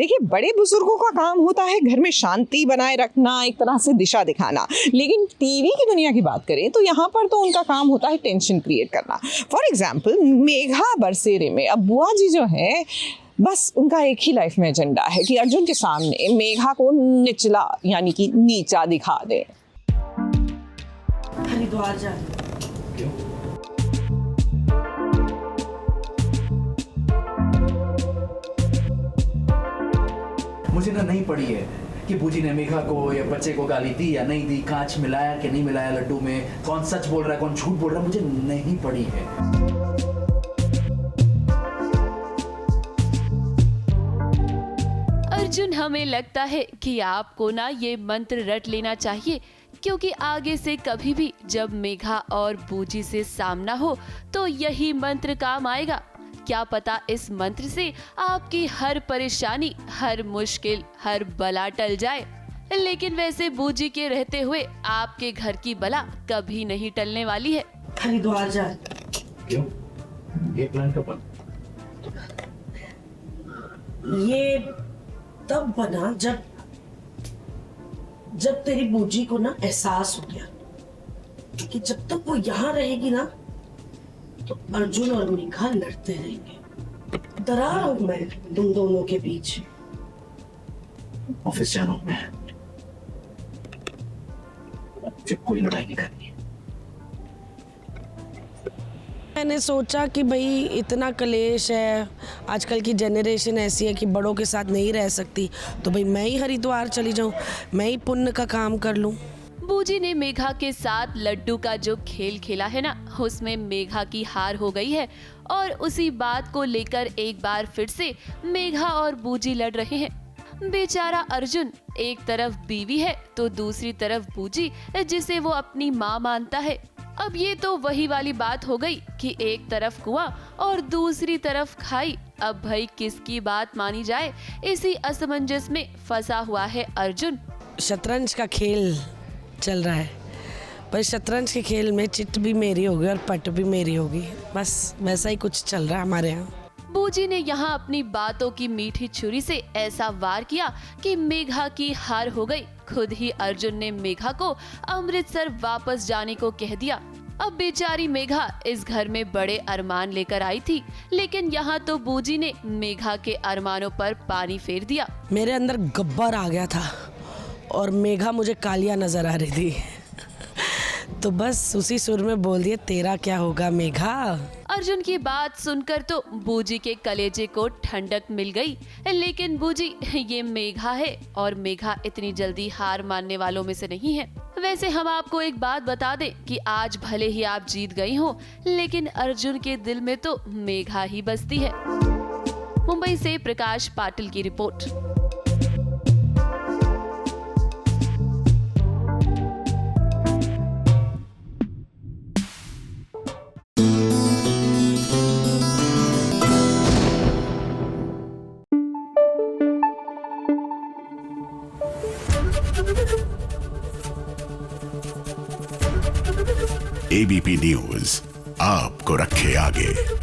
देखिए, बड़े बुजुर्गों का काम होता है घर में शांति बनाए रखना, एक तरह से दिशा दिखाना। लेकिन टीवी की दुनिया की बात करें तो यहाँ पर तो उनका काम होता है टेंशन क्रिएट करना। फॉर एग्जाम्पल, मेघा बरसेरे में अब बुआ जी जो है, बस उनका एक ही लाइफ में एजेंडा है कि अर्जुन के सामने मेघा को निचला यानी कि नीचा दिखा दे। हरिद्वार जा। क्यों? मुझे ना नहीं पड़ी है कि बूजी ने मेघा को या बच्चे को गाली दी या नहीं दी, कांच मिलाया कि नहीं मिलाया लड्डू में, कौन सच बोल रहा है कौन झूठ बोल रहा है, मुझे नहीं पड़ी है। अर्जुन, हमें लगता है कि आपको ना ये मंत्र रट लेना चाहिए, क्योंकि आगे से कभी भी जब मेघा और बूजी से सामना हो तो यही मंत्र काम आएगा। क्या पता इस मंत्र से आपकी हर परेशानी, हर मुश्किल, हर बला टल जाए। लेकिन वैसे बूजी के रहते हुए आपके घर की बला कभी नहीं टलने वाली है। हरिद्वार जा। क्यों? ये प्लान कब बना? ये तब बना जब तेरी बूजी को ना एहसास हो गया कि जब तक वो यहाँ रहेगी ना तो अर्जुन और मेघा लड़ते रहेंगे। दरार हूं मैं तुम दोनों के बीच। ऑफिस जाना हूं मैं, मुझे कोई लड़ाई नहीं करनी है। मैंने सोचा कि भाई इतना कलेश है, आजकल की जनरेशन ऐसी है कि बड़ों के साथ नहीं रह सकती, तो भाई मैं ही हरिद्वार चली जाऊं, मैं ही पुण्य का काम कर लूं। बूजी ने मेघा के साथ लड्डू का जो खेल खेला है ना, उसमें मेघा की हार हो गई है और उसी बात को लेकर एक बार फिर से मेघा और बूजी लड़ रहे हैं। बेचारा अर्जुन, एक तरफ बीवी है तो दूसरी तरफ बूजी, जिसे वो अपनी माँ मानता है। अब ये तो वही वाली बात हो गई कि एक तरफ कुआं और दूसरी तरफ खाई। अब भाई किसकी बात मानी जाए, इसी असमंजस में फंसा हुआ है अर्जुन। शतरंज का खेल चल रहा है, पर शतरंज के खेल में चिट भी मेरी होगी और पट भी मेरी होगी, बस वैसा ही कुछ चल रहा है हमारे यहाँ। बूजी ने यहाँ अपनी बातों की मीठी छुरी से ऐसा वार किया कि मेघा की हार हो गई। खुद ही अर्जुन ने मेघा को अमृतसर वापस जाने को कह दिया। अब बेचारी मेघा इस घर में बड़े अरमान लेकर आई थी, लेकिन यहाँ तो बूजी ने मेघा के अरमानों पर पानी फेर दिया। मेरे अंदर गब्बर आ गया था और मेघा मुझे कालिया नजर आ रही थी, तो बस उसी सुर में बोल दिया, तेरा क्या होगा मेघा। अर्जुन की बात सुनकर तो बूजी के कलेजे को ठंडक मिल गई, लेकिन बूजी, ये मेघा है और मेघा इतनी जल्दी हार मानने वालों में से नहीं है। वैसे हम आपको एक बात बता दें कि आज भले ही आप जीत गई हो, लेकिन अर्जुन के दिल में तो मेघा ही बसती है। मुंबई से प्रकाश पाटिल की रिपोर्ट। एबीपी न्यूज आपको रखे आगे।